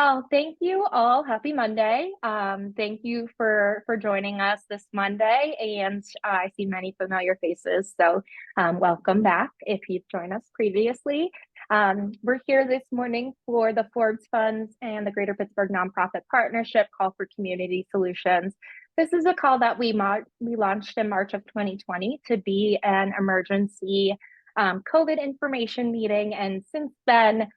Well, thank you all. Happy Monday. Thank you for joining us this Monday, and I see many familiar faces. So, welcome back if you've joined us previously. We're here this morning for the Forbes Funds and the Greater Pittsburgh Nonprofit Partnership Call for Community Solutions. This is a call that we launched in March of 2020 to be an emergency COVID information meeting, and since then,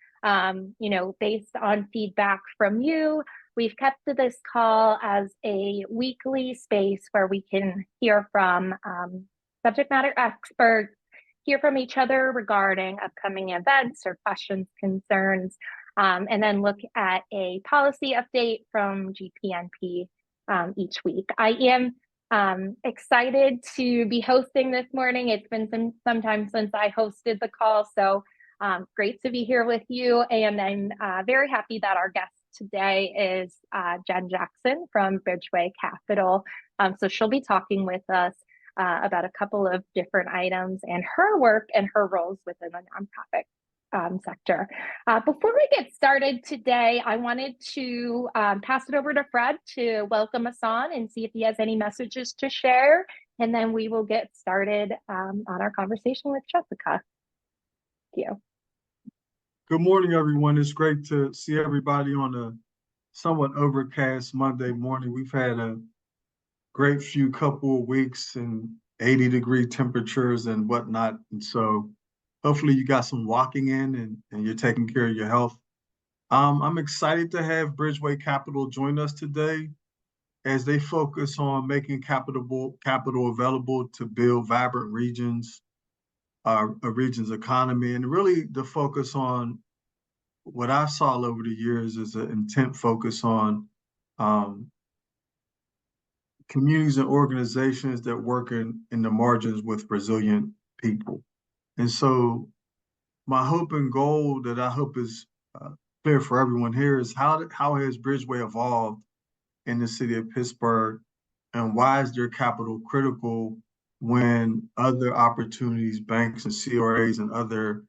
based on feedback from you, we've kept this call as a weekly space where we can hear from subject matter experts, hear from each other regarding upcoming events or questions, concerns, and then look at a policy update from GPNP each week. I am excited to be hosting this morning. It's been some time since I hosted the call, so great to be here with you. And I'm very happy that our guest today is Jen Jackson from Bridgeway Capital. So she'll be talking with us about a couple of different items and her work and her roles within the nonprofit sector. Before we get started today, I wanted to pass it over to Fred to welcome us on and see if he has any messages to share. And then we will get started on our conversation with Jessica. Thank you. Good morning, everyone. It's great to see everybody on a somewhat overcast Monday morning. We've had a great few couple of weeks and 80-degree temperatures and whatnot. And so hopefully you got some walking in and you're taking care of your health. I'm excited to have Bridgeway Capital join us today as they focus on making capital available to build vibrant regions, a region's economy, and really the focus on what I saw over the years is an intent focus on communities and organizations that work in the margins with resilient people. And so my hope and goal that I hope is clear for everyone here is how has Bridgeway evolved in the city of Pittsburgh, and why is their capital critical when other opportunities, banks and CRAs and other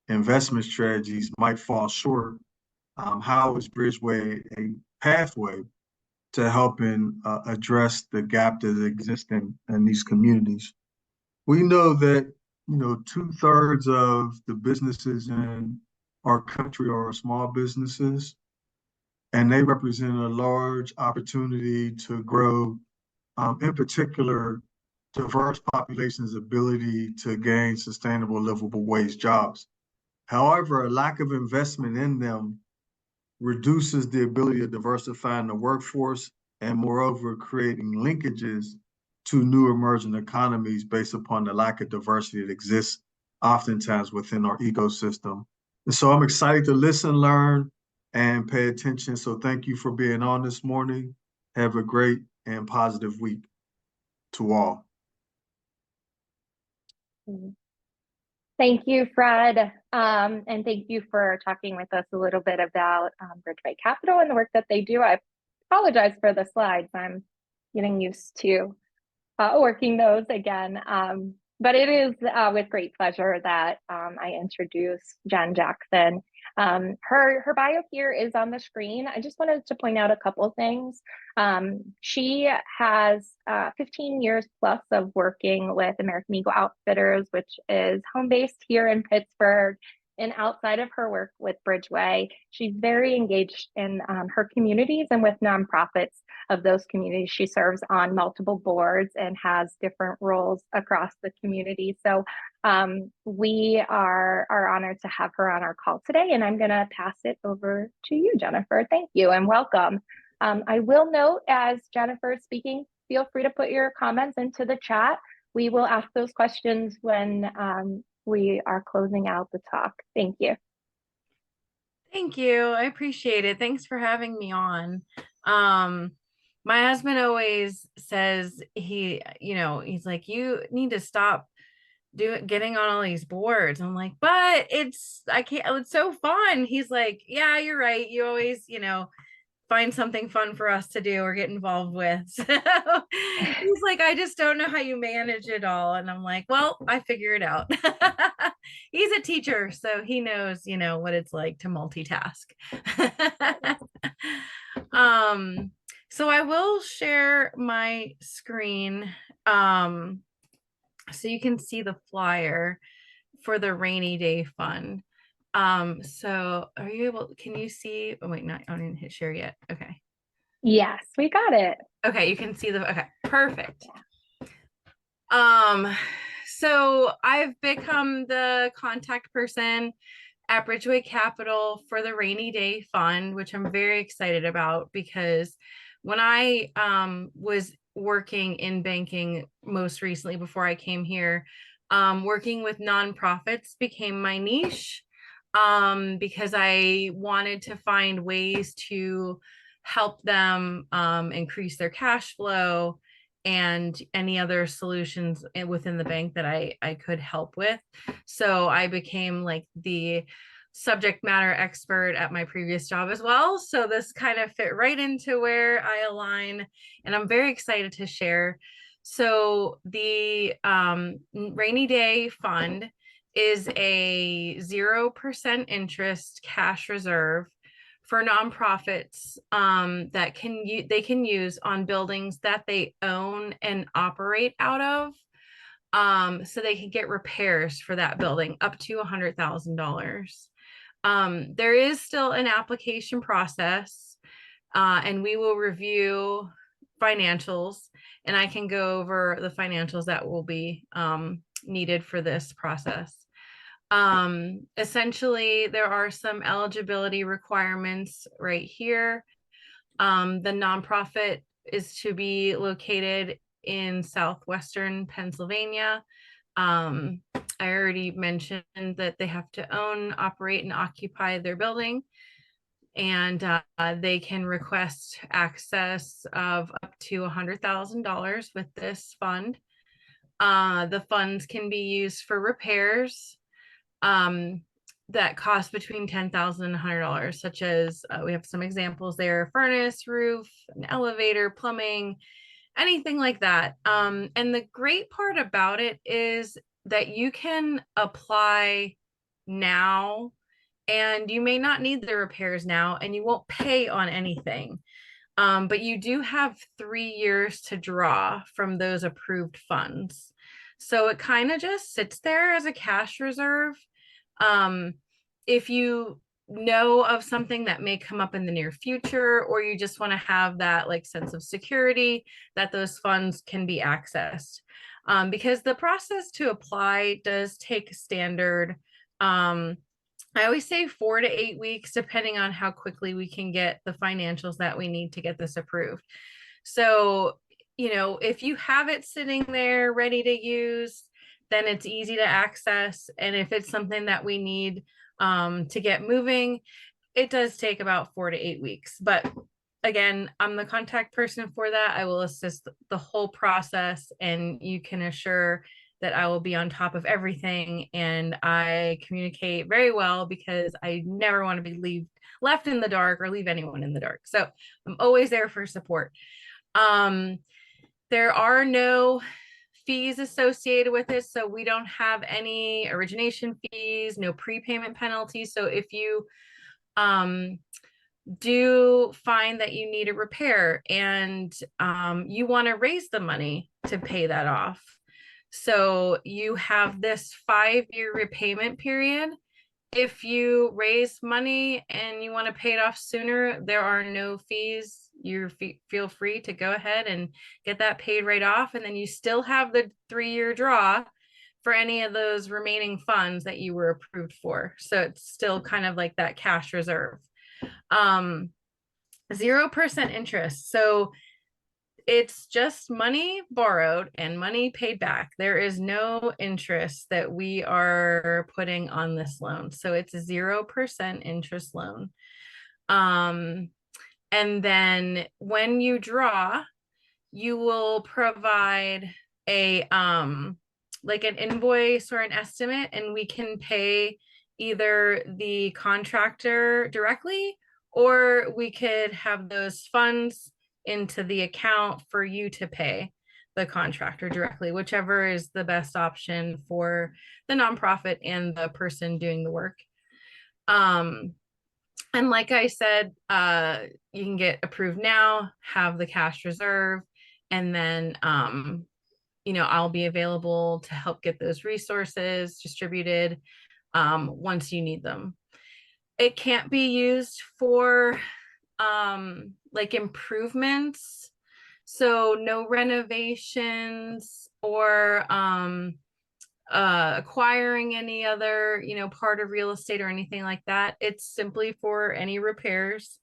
investment strategies might fall short? How is Bridgeway a pathway to helping address the gap that exists in these communities? We know that 2/3 of the businesses in our country are small businesses, and they represent a large opportunity to grow, in particular, diverse populations' ability to gain sustainable livable wage jobs. However, a lack of investment in them reduces the ability to diversify in the workforce and moreover creating linkages to new emerging economies based upon the lack of diversity that exists oftentimes within our ecosystem. And so I'm excited to listen, learn, and pay attention. So thank you for being on this morning. Have a great and positive week to all. Thank you, Fred. And thank you for talking with us a little bit about Bridgeway Capital and the work that they do. I apologize for the slides. I'm getting used to working those again. But it is with great pleasure that I introduce Jen Jackson. Her bio here is on the screen. I just wanted to point out a couple of things. She has 15 years plus of working with American Eagle Outfitters, which is home based here in Pittsburgh. And outside of her work with Bridgeway, she's very engaged in her communities and with nonprofits of those communities. She serves on multiple boards and has different roles across the community. So we are honored to have her on our call today, and I'm going to pass it over to you, Jennifer. Thank you and welcome. I will note as Jennifer is speaking, feel free to put your comments into the chat. We will ask those questions when we are closing out the talk. Thank you. Thank you. I appreciate it. Thanks for having me on. My husband always says he's like, you need to stop getting on all these boards. I'm like, but it's so fun. He's like, yeah, you're right. You always, find something fun for us to do or get involved with. So he's like, I just don't know how you manage it all. And I'm like, well, I figure it out. he's a teacher, so he knows, what it's like to multitask. So I will share my screen so you can see the flyer for the rainy day fund. So are you able, can you see, oh wait, not, I didn't hit share yet. Okay. Yes, we got it. Okay, you can see okay, perfect. So I've become the contact person at Bridgeway Capital for the rainy day fund, which I'm very excited about, because when I was working in banking most recently before I came here, working with nonprofits became my niche, because I wanted to find ways to help them increase their cash flow and any other solutions within the bank that I could help with. So I became like the subject matter expert at my previous job as well. So this kind of fit right into where I align, and I'm very excited to share. So the rainy day fund is a 0% interest cash reserve for nonprofits that they can use on buildings that they own and operate out of, so they can get repairs for that building up to $100,000. There is still an application process, and we will review financials, and I can go over the financials that will be needed for this process. Essentially, there are some eligibility requirements right here. The nonprofit is to be located in southwestern Pennsylvania. I already mentioned that they have to own, operate, and occupy their building, and they can request access of up to $100,000 with this fund. The funds can be used for repairs that cost between $10,000 and $100, such as we have some examples there: furnace, roof, an elevator, plumbing, anything like that. And the great part about it is that you can apply now, and you may not need the repairs now, and you won't pay on anything. But you do have 3 years to draw from those approved funds. So it kind of just sits there as a cash reserve. If you know of something that may come up in the near future, or you just want to have that like sense of security that those funds can be accessed, because the process to apply does take standard, I always say 4 to 8 weeks, depending on how quickly we can get the financials that we need to get this approved. So, if you have it sitting there ready to use, then it's easy to access. And if it's something that we need to get moving, it does take about 4 to 8 weeks. But again, I'm the contact person for that. I will assist the whole process, and you can assure that I will be on top of everything, and I communicate very well, because I never want to be left in the dark or leave anyone in the dark. So I'm always there for support. There are no fees associated with it, so we don't have any origination fees, no prepayment penalties. So if you do find that you need a repair and you want to raise the money to pay that off, so you have this 5-year repayment period. If you raise money and you want to pay it off sooner, there are no fees. You feel free to go ahead and get that paid right off. And then you still have the 3-year draw for any of those remaining funds that you were approved for. So it's still kind of like that cash reserve. 0% interest. So it's just money borrowed and money paid back. There is no interest that we are putting on this loan. So it's a 0% interest loan. And then when you draw, you will provide a like an invoice or an estimate, and we can pay either the contractor directly, or we could have those funds into the account for you to pay. the contractor directly, whichever is the best option for the nonprofit and the person doing the work. And like I said, you can get approved now, have the cash reserve, and then, I'll be available to help get those resources distributed once you need them. It can't be used for like improvements. So no renovations or acquiring any other, part of real estate or anything like that. It's simply for any repairs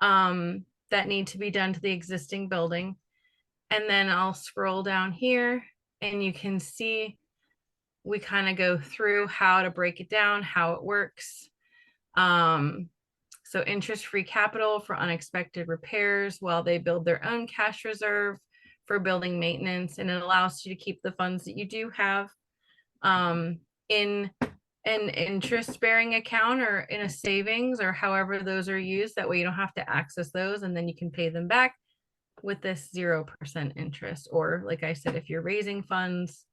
that need to be done to the existing building. And then I'll scroll down here and you can see we kind of go through how to break it down, how it works. So interest-free capital for unexpected repairs while they build their own cash reserve for building maintenance. And it allows you to keep the funds that you do have in an interest-bearing account or in a savings or however those are used. That way you don't have to access those, and then you can pay them back with this 0% interest. Or like I said, if you're raising funds,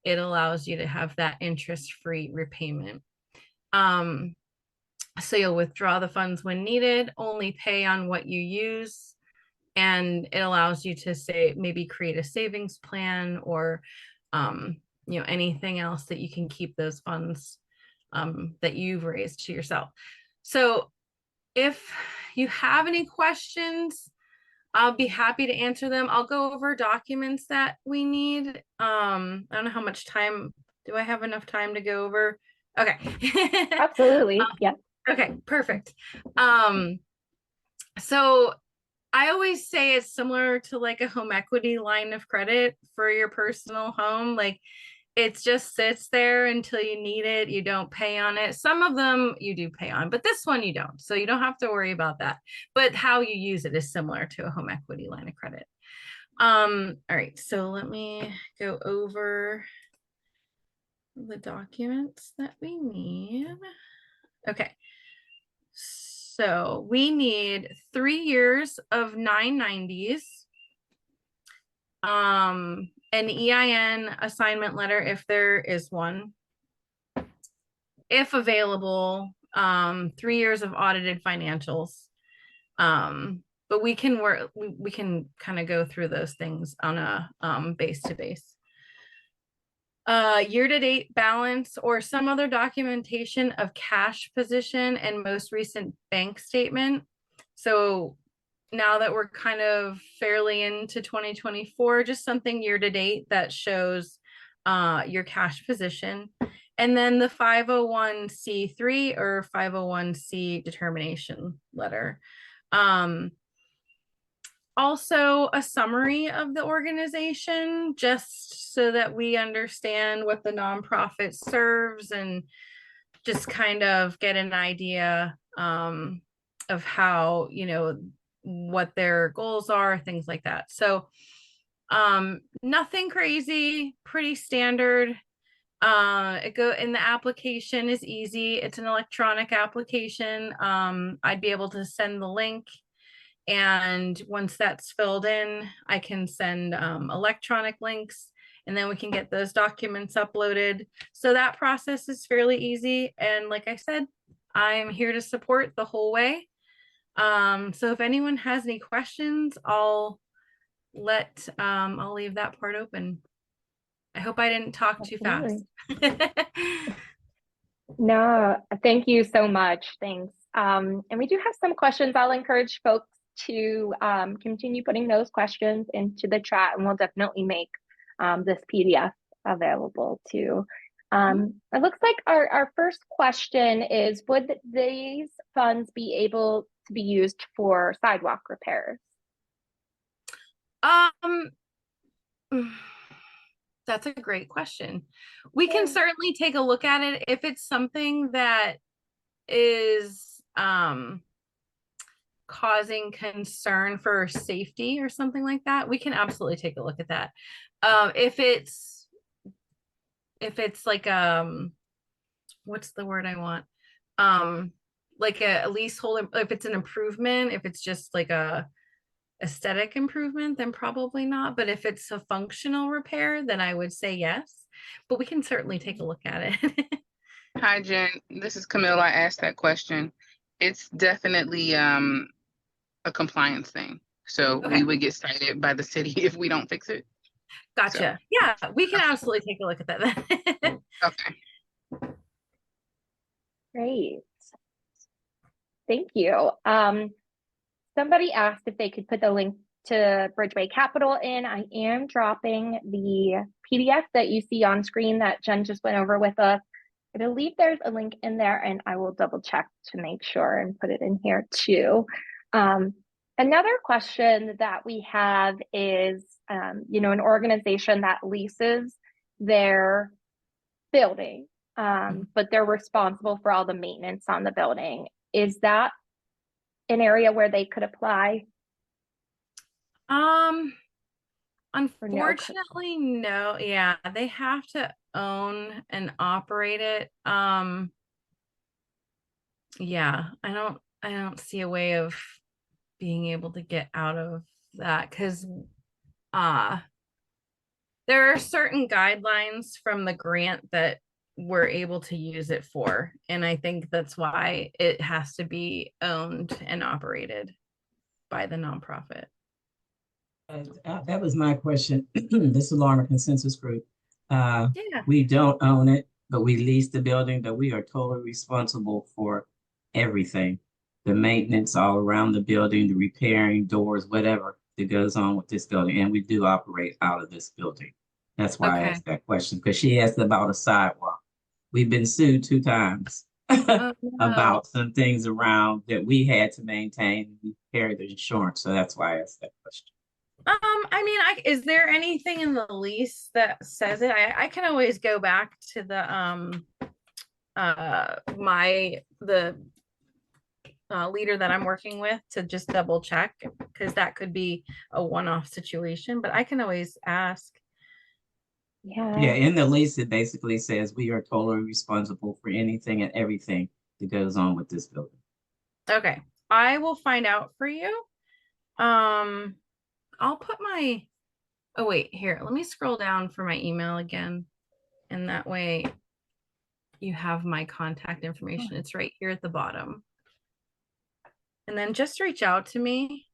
it allows you to have that interest-free repayment. So you'll withdraw the funds when needed, only pay on what you use, and it allows you to say maybe create a savings plan or anything else that you can keep those funds that you've raised to yourself. So if you have any questions, I'll be happy to answer them. I'll go over documents that we need. I don't know how much time. Do I have enough time to go over? Okay. Absolutely. Yeah. Okay, perfect. So I always say it's similar to like a home equity line of credit for your personal home. Like it just sits there until you need it. You don't pay on it. Some of them you do pay on, but this one you don't. So you don't have to worry about that. But how you use it is similar to a home equity line of credit. All right, so let me go over the documents that we need. Okay. So we need 3 years of 990s, an EIN assignment letter if there is one, if available, 3 years of audited financials. But we can work, we can kind of go through those things on a base to base. Year-to-date balance or some other documentation of cash position and most recent bank statement. So now that we're kind of fairly into 2024, just something year-to-date that shows your cash position. And then the 501c3 or 501c determination letter. Also a summary of the organization, just so that we understand what the nonprofit serves and just kind of get an idea of how, what their goals are, things like that. So nothing crazy, pretty standard. The application is easy. It's an electronic application. I'd be able to send the link. And once that's filled in, I can send electronic links, and then we can get those documents uploaded. So that process is fairly easy. And like I said, I'm here to support the whole way. So if anyone has any questions, I'll leave that part open. I hope I didn't talk too fast. No, thank you so much. Thanks. And we do have some questions. I'll encourage folks to continue putting those questions into the chat, and we'll definitely make this PDF available too. It looks like our first question is, would these funds be able to be used for sidewalk repairs? That's a great question. We can certainly take a look at it. If it's something that is causing concern for safety or something like that, we can absolutely take a look at that. If it's like what's the word I want? Like a leasehold, if it's an improvement, if it's just like aesthetic improvement, then probably not. But if it's a functional repair, then I would say yes. But we can certainly take a look at it. Hi, Jen. This is Camille. I asked that question. It's definitely a compliance thing. So Okay. we would get cited by the city if we don't fix it. Gotcha. Yeah, we can absolutely take a look at that then. Okay. Great. Thank you. Somebody asked if they could put the link to Bridgeway Capital in. I am dropping the PDF that you see on screen that Jen just went over with us. I believe there's a link in there, and I will double check to make sure and put it in here too. Another question that we have is, an organization that leases their building, but they're responsible for all the maintenance on the building. Is that an area where they could apply? Unfortunately, no. Yeah, they have to own and operate it. Yeah, I don't see a way of being able to get out of that, because there are certain guidelines from the grant that we're able to use it for, and I think that's why it has to be owned and operated by the nonprofit. That was my question. This is Lorna Consensus Group. Yeah. We don't own it, but we lease the building, but we are totally responsible for everything. The maintenance all around the building, the repairing doors, whatever that goes on with this building. And we do operate out of this building. That's why I asked that question, because she asked about a sidewalk. We've been sued 2 times Oh, no. about some things around that we had to maintain. We carry the insurance, so that's why I asked that question. I mean, is there anything in the lease that says it? I can always go back to the leader that I'm working with to just double check, because that could be a one-off situation, but I can always ask. Yeah. Yeah, in the lease, it basically says we are totally responsible for anything and everything that goes on with this building. Okay, I will find out for you. I'll put my, oh wait, here, let me scroll down for my email again. And that way you have my contact information. It's right here at the bottom. And then just reach out to me.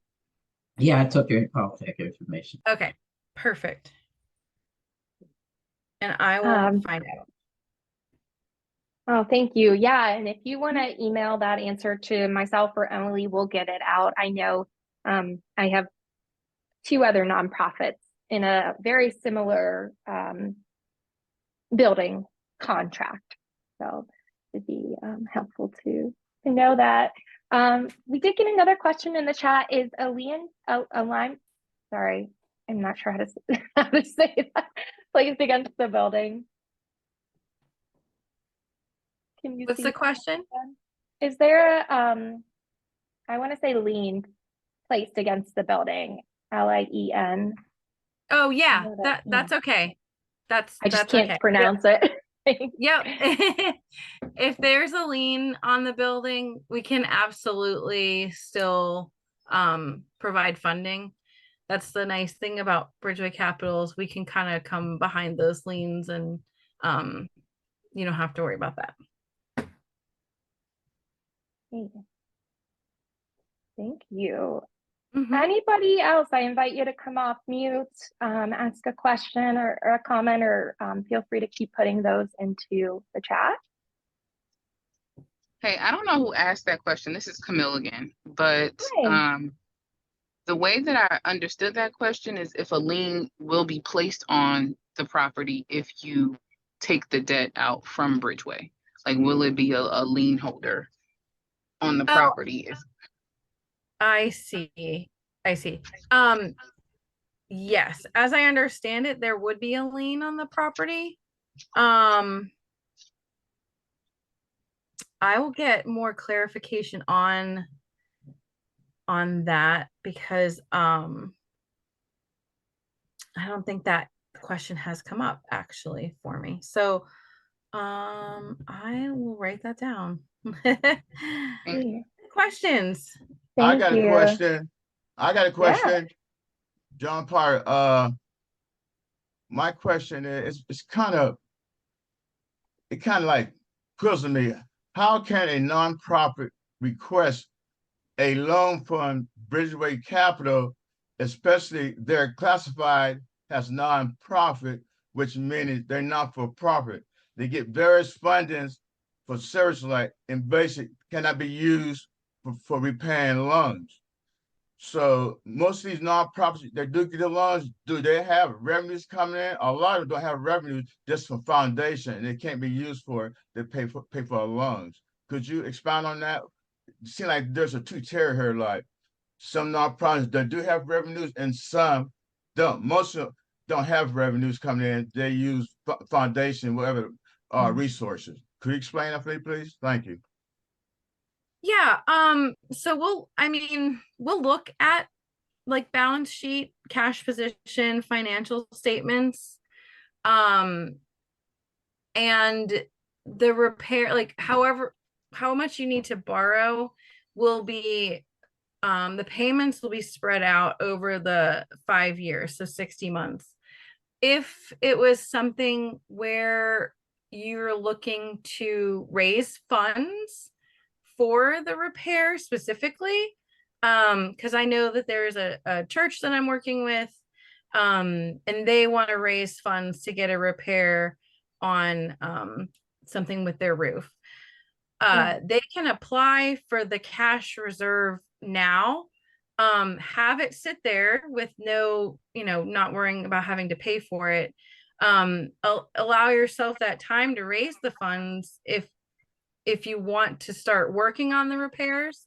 Yeah, I took your contact information. Okay, perfect. And I will find out. Oh, thank you. Yeah, and if you want to email that answer to myself or Emily, we'll get it out. I know I have 2 other nonprofits in a very similar building contract. So it'd be helpful to know that. We did get another question in the chat. Is Aline, sorry, I'm not sure how to say that, placed against the building? Can you What's see the question? Is there I want to say lien placed against the building, LIEN? Oh yeah, that's okay. I just can't okay. pronounce it. Yep. If there's a lien on the building, we can absolutely still provide funding. That's the nice thing about Bridgeway Capital, is we can kind of come behind those liens, and you don't have to worry about that. Thank you. Mm-hmm. Anybody else? I invite you to come off mute, ask a question or a comment, or feel free to keep putting those into the chat. Hey, I don't know who asked that question. This is Camille again, but the way that I understood that question is if a lien will be placed on the property if you take the debt out from Bridgeway. Like, will it be a lien holder on the property? I see. Yes, as I understand it, there would be a lien on the property. I will get more clarification on that, because I don't think that question has come up actually for me. So I will write that down. Questions? Thank I got you. a question. I got a question, John Potter. My question is, it kind of like puzzles me. How can a nonprofit request a loan from Bridgeway Capital, especially they're classified as nonprofit, which means they're not for profit? They get various fundings for services like in basic cannot be used for repaying loans. So most of these nonprofits that do get the loans, do they have revenues coming in? A lot of them don't have revenues just from foundation, and it can't be used for to pay for loans. Could you expound on that? It seems like there's a two-tier here, like some nonprofits that do have revenues and some don't. Most of them don't have revenues coming in. They use foundation, whatever resources. Could you explain that for me, please? Thank you. Yeah, so we'll look at like balance sheet, cash position, financial statements, and the repair, like however, how much you need to borrow will be, the payments will be spread out over the 5 years, so 60 months. If it was something where you're looking to raise funds for the repair specifically, because I know that there's a church that I'm working with, and they want to raise funds to get a repair on something with their roof. They can apply for the cash reserve now, have it sit there with no, not worrying about having to pay for it. Allow yourself that time to raise the funds if you want to start working on the repairs,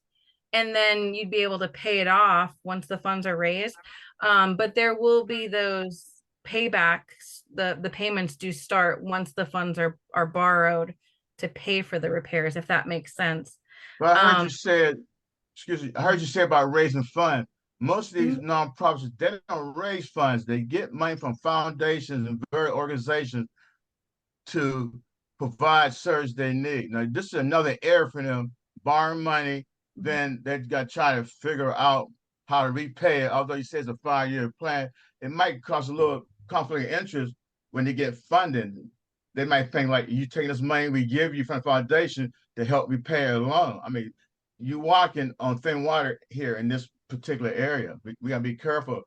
and then you'd be able to pay it off once the funds are raised. But there will be those paybacks, the payments do start once the funds are borrowed to pay for the repairs, if that makes sense. But I heard you said, excuse me, I heard you say about raising funds. Most of these nonprofits, they don't raise funds. They get money from foundations and various organizations to provide service they need. Now, this is another area for them, borrowing money, then they've got to try to figure out how to repay it. Although you say it's a 5-year plan, it might cause a little conflict of interest when they get funding. They might think like, you taking this money we give you from the foundation to help repay a loan. I mean, you walking on thin water here in this particular area. We gotta be careful.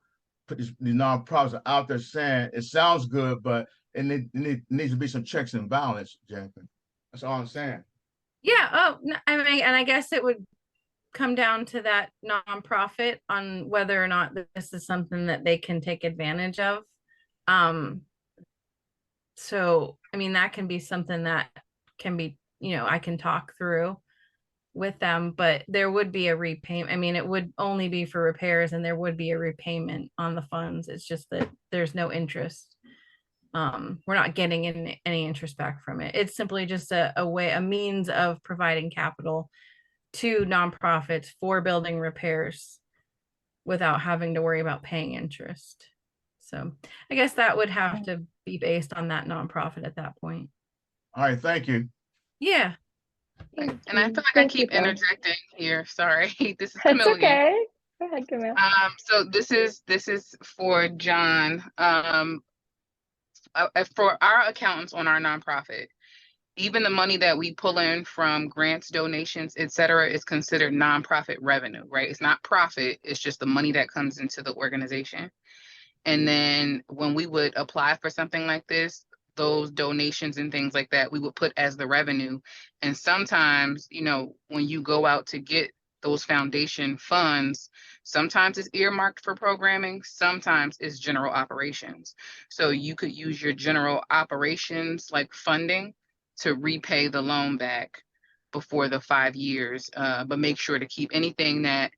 Put these nonprofits out there saying it sounds good, but it needs to be some checks and balance, Jennifer. That's all I'm saying. Yeah. Oh, I mean, and I guess it would come down to that nonprofit on whether or not this is something that they can take advantage of. So, I mean, that can be something that can be, I can talk through with them, but there would be a repayment. I mean, it would only be for repairs and there would be a repayment on the funds. It's just that there's no interest. We're not getting any interest back from it. It's simply just a means of providing capital to nonprofits for building repairs without having to worry about paying interest. So I guess that would have to be based on that nonprofit at that point. All right, thank you. Yeah. And I feel like I keep interjecting here. Sorry, this is Camille It's okay. again. Go ahead, Camille. So this is for John. For our accountants on our nonprofit, even the money that we pull in from grants, donations, et cetera, is considered nonprofit revenue, right? It's not profit. It's just the money that comes into the organization. And then when we would apply for something like this, those donations and things like that, we would put as the revenue. And sometimes, when you go out to get those foundation funds, sometimes it's earmarked for programming, sometimes it's general operations. So you could use your general operations like funding to repay the loan back before the 5 years, but make sure to keep anything that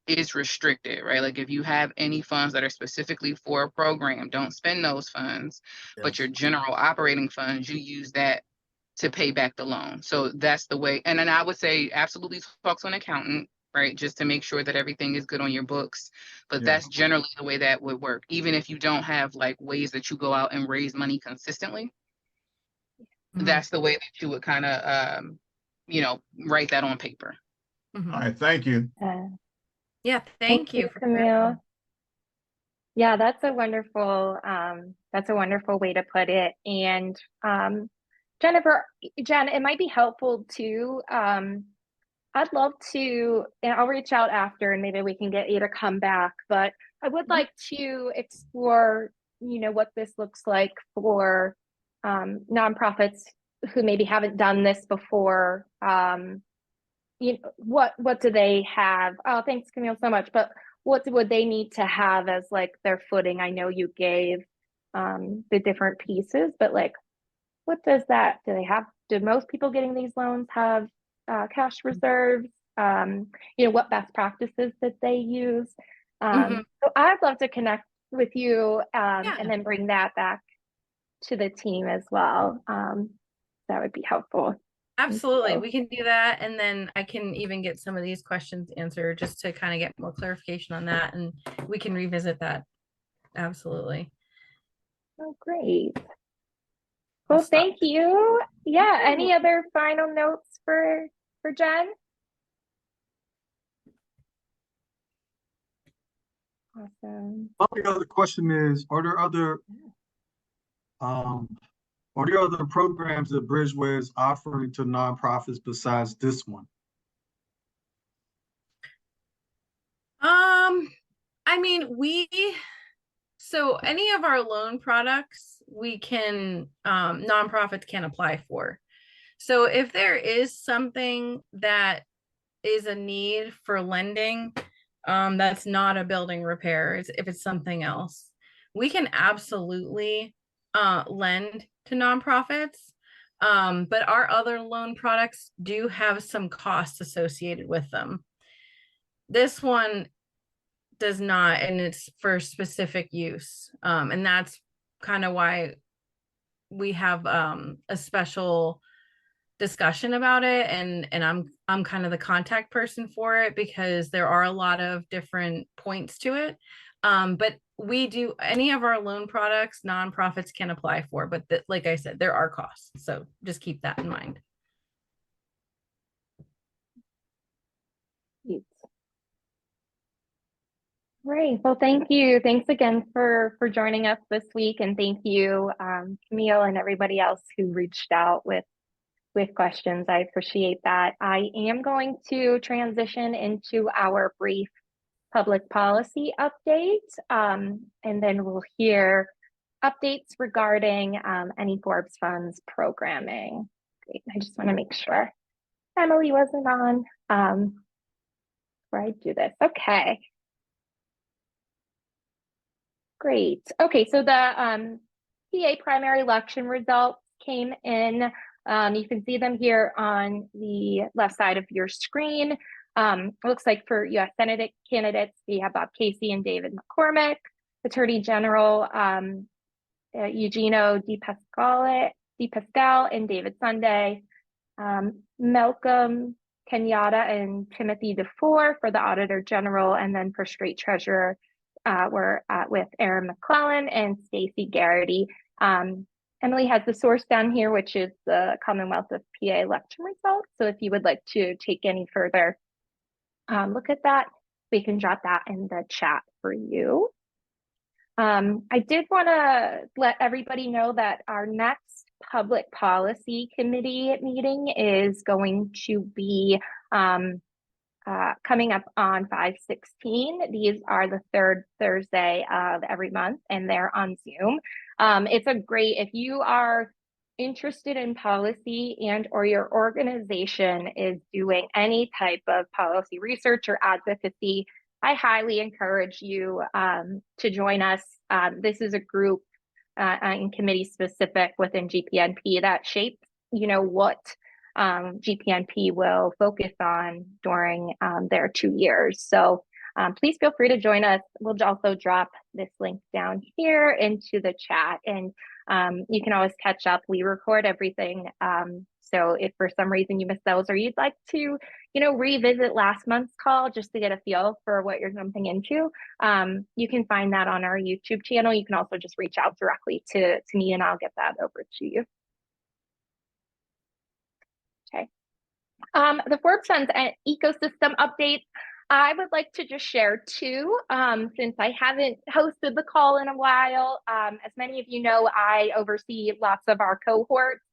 is restricted, right? Like if you have any funds that are specifically for a program, don't spend those funds, but your general operating funds, you use that to pay back the loan. So that's the way. And then I would say absolutely talk to an accountant, right? Just to make sure that everything is good on your books. But that's generally the way that would work. Even if you don't have like ways that you go out and raise money consistently, that's the way that you would kind of, write that on paper. All right, thank you. Yeah, thank you for Camille. Yeah, that's a wonderful way to put it. And Jennifer, Jen, it might be helpful to I'd love to, and I'll reach out after and maybe we can get you to come back, but I would like to explore, what this looks like for nonprofits who maybe haven't done this before. What do they have? Oh, thanks, Camille, so much. But what would they need to have as like their footing? I know you gave the different pieces, but like, what does that, do most people getting these loans have cash reserves? What best practices that they use? So I'd love to connect with you and then bring that back to the team as well. That would be helpful. Absolutely. We can do that. And then I can even get some of these questions answered just to kind of get more clarification on that. And we can revisit that. Absolutely. Oh, great. Well, thank you. Yeah. Any other final notes for Jen? Awesome. The other question is, are there other programs that Bridgeway is offering to nonprofits besides this one? I mean, so any of our loan products we can nonprofits can apply for. So if there is something that is a need for lending, that's not a building repair, if it's something else, we can absolutely lend to nonprofits. But our other loan products do have some costs associated with them. This one does not, and it's for specific use. And that's kind of why we have a special discussion about it, and I'm kind of the contact person for it because there are a lot of different points to it. But we do any of our loan products nonprofits can apply for, but like I said, there are costs, so just keep that in mind. Great. Well, thank you. Thanks again for joining us this week, and thank you, Camille, and everybody else who reached out with questions. I appreciate that. I am going to transition into our brief public policy update, and then we'll hear updates regarding any Forbes Funds programming. Great. I just want to make sure Emily wasn't on before I do this. Okay. Great. Okay, so the PA primary election results came in. You can see them here on the left side of your screen. It looks like for U.S. Senate candidates, we have Bob Casey and David McCormick. Attorney General Eugenio Di Pascal and David Sunday. Malcolm Kenyatta and Timothy DeFore for the Auditor General, and then for State Treasurer, we're with Aaron McClellan and Stacey Garrity. Emily has the source down here, which is the Commonwealth of PA election results. So if you would like to take any further look at that, we can drop that in the chat for you. I did want to let everybody know that our next public policy committee meeting is going to be coming up on 5/16. These are the third Thursday of every month, and they're on Zoom. It's a great, if you are interested in policy and or your organization is doing any type of policy research or advocacy, I highly encourage you to join us. This is a group and committee specific within GPNP that shapes, what GPNP will focus on during their 2 years. So please feel free to join us. We'll also drop this link down here into the chat, and you can always catch up. We record everything. So if for some reason you missed those, or you'd like to, revisit last month's call just to get a feel for what you're jumping into, you can find that on our YouTube channel. You can also just reach out directly to me and I'll get that over to you. Okay. The Forbes Funds ecosystem update. I would like to just share two, since I haven't hosted the call in a while. As many of you know, I oversee lots of our cohorts.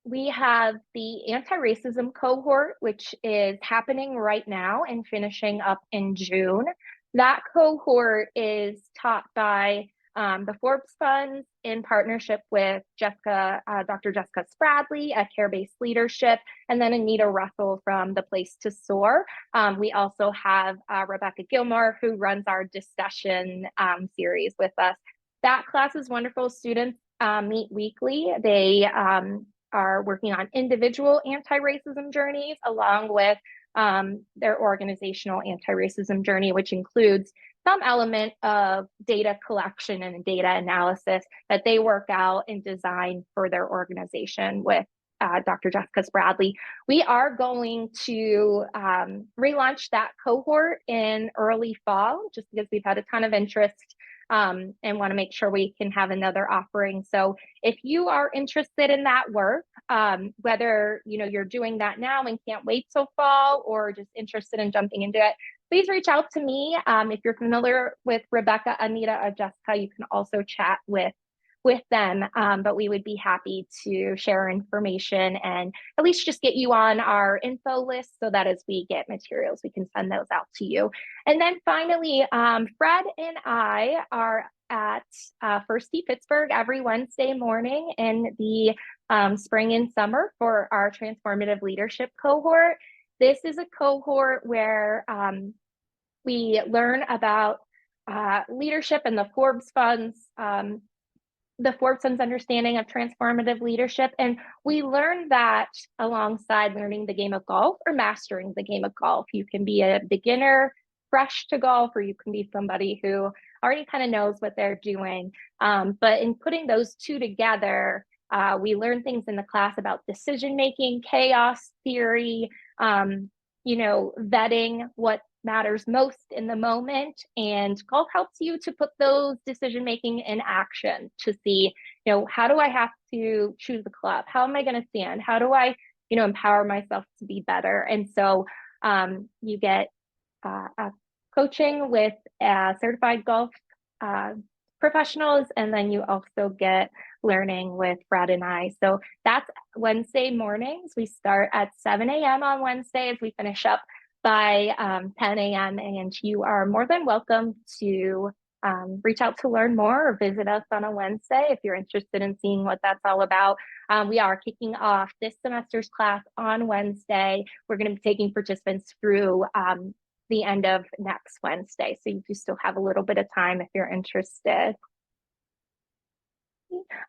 We have the anti-racism cohort, which is happening right now and finishing up in June. That cohort is taught by the Forbes Funds in partnership with Dr. Jessica Spradley at Care-Based Leadership, and then Anita Russell from The Place to Soar. We also have Rebecca Gilmore, who runs our discussion series with us. That class is wonderful. Students meet weekly. They are working on individual anti-racism journeys along with their organizational anti-racism journey, which includes some element of data collection and data analysis that they work out and design for their organization with Dr. Jessica Spradley. We are going to relaunch that cohort in early fall, just because we've had a ton of interest and want to make sure we can have another offering. So if you are interested in that work, whether you're doing that now and can't wait till fall, or just interested in jumping into it, please reach out to me. If you're familiar with Rebecca, Anita, or Jessica, you can also chat with them, but we would be happy to share information and at least just get you on our info list so that as we get materials, we can send those out to you. And then finally, Fred and I are at First Tee Pittsburgh every Wednesday morning in the spring and summer for our transformative leadership cohort. This is a cohort where we learn about leadership and the Forbes Funds, understanding of transformative leadership. And we learn that alongside learning the game of golf or mastering the game of golf. You can be a beginner, fresh to golf, or you can be somebody who already kind of knows what they're doing. But in putting those two together, we learn things in the class about decision-making, chaos theory, vetting what matters most in the moment. And golf helps you to put those decision-making in action to see, how do I have to choose the club? How am I going to stand? How do I, empower myself to be better? And so you get coaching with certified golf professionals, and then you also get learning with Brad and I. So that's Wednesday mornings. We start at 7 a.m. on Wednesdays. We finish up by 10 a.m. and you are more than welcome to reach out to learn more or visit us on a Wednesday if you're interested in seeing what that's all about. We are kicking off this semester's class on Wednesday. We're going to be taking participants through the end of next Wednesday. So you do still have a little bit of time if you're interested.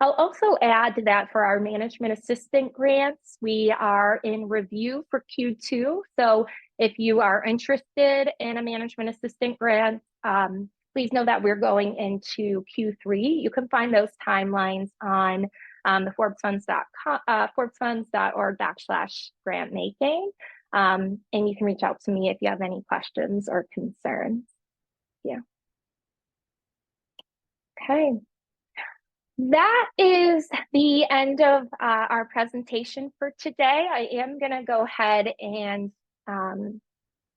I'll also add that for our management assistant grants, we are in review for Q2. So if you are interested in a management assistant grant, please know that we're going into Q3. You can find those timelines on the forbesfunds.org/grant making. And you can reach out to me if you have any questions or concerns. Yeah. Okay. That is the end of our presentation for today. I am going to go ahead and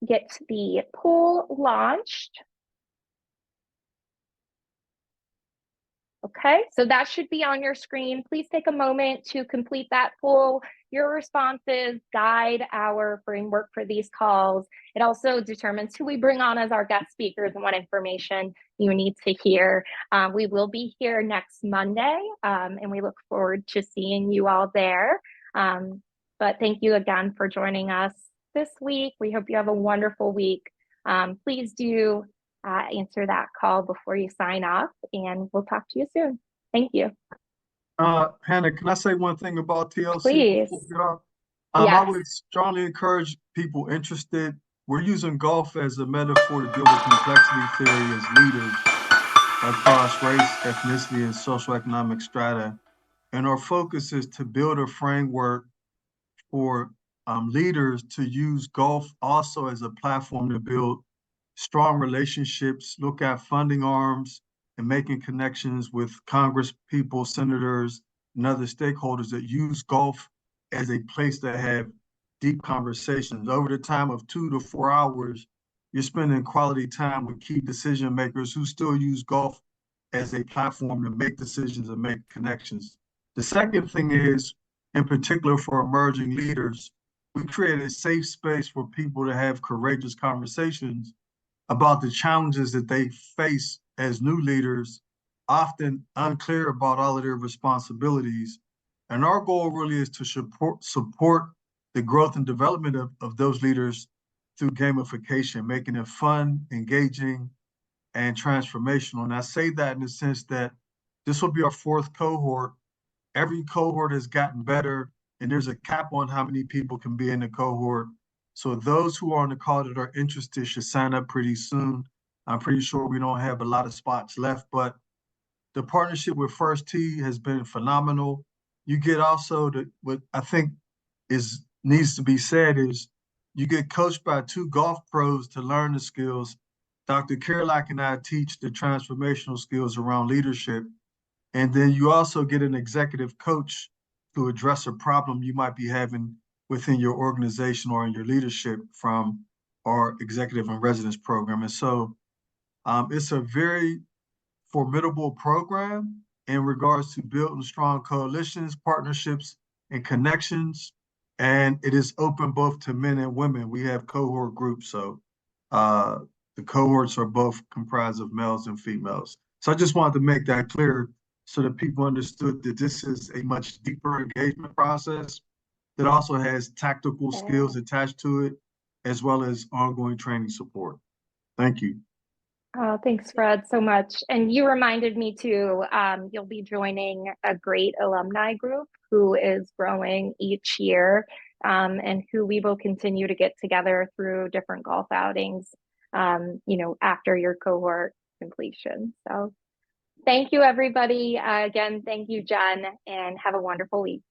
get the poll launched. Okay, so that should be on your screen. Please take a moment to complete that poll. Your responses guide our framework for these calls. It also determines who we bring on as our guest speakers and what information you need to hear. We will be here next Monday, and we look forward to seeing you all there. But thank you again for joining us this week. We hope you have a wonderful week. Please do answer that call before you sign off, and we'll talk to you soon. Thank you. Hannah, can I say one thing about TLC? Please. Yes. I would strongly encourage people interested. We're using golf as a metaphor to deal with complexity theory as leaders across race, ethnicity, and socioeconomic strata. And our focus is to build a framework for leaders to use golf also as a platform to build strong relationships, look at funding arms, and making connections with Congress people, senators, and other stakeholders that use golf as a place to have deep conversations. Over the time of 2 to 4 hours, you're spending quality time with key decision makers who still use golf as a platform to make decisions and make connections. The second thing is, in particular for emerging leaders, we create a safe space for people to have courageous conversations about the challenges that they face as new leaders, often unclear about all of their responsibilities. And our goal really is to support the growth and development of those leaders through gamification, making it fun, engaging, and transformational. And I say that in the sense that this will be our 4th cohort. Every cohort has gotten better, and there's a cap on how many people can be in the cohort. So those who are on the call that are interested should sign up pretty soon. I'm pretty sure we don't have a lot of spots left, but the partnership with First Tee has been phenomenal. You get also what I think needs to be said is you get coached by 2 golf pros to learn the skills. Dr. Kerlach and I teach the transformational skills around leadership. And then you also get an executive coach to address a problem you might be having within your organization or in your leadership from our executive and residence program. And so it's a very formidable program in regards to building strong coalitions, partnerships, and connections. And it is open both to men and women. We have cohort groups, so the cohorts are both comprised of males and females. So I just wanted to make that clear so that people understood that this is a much deeper engagement process that also has tactical skills attached to it, as well as ongoing training support. Thank you. Oh, thanks, Fred, so much. And you reminded me too, you'll be joining a great alumni group who is growing each year, and who we will continue to get together through different golf outings, after your cohort completion. So thank you, everybody. Again, thank you, Jen, and have a wonderful week.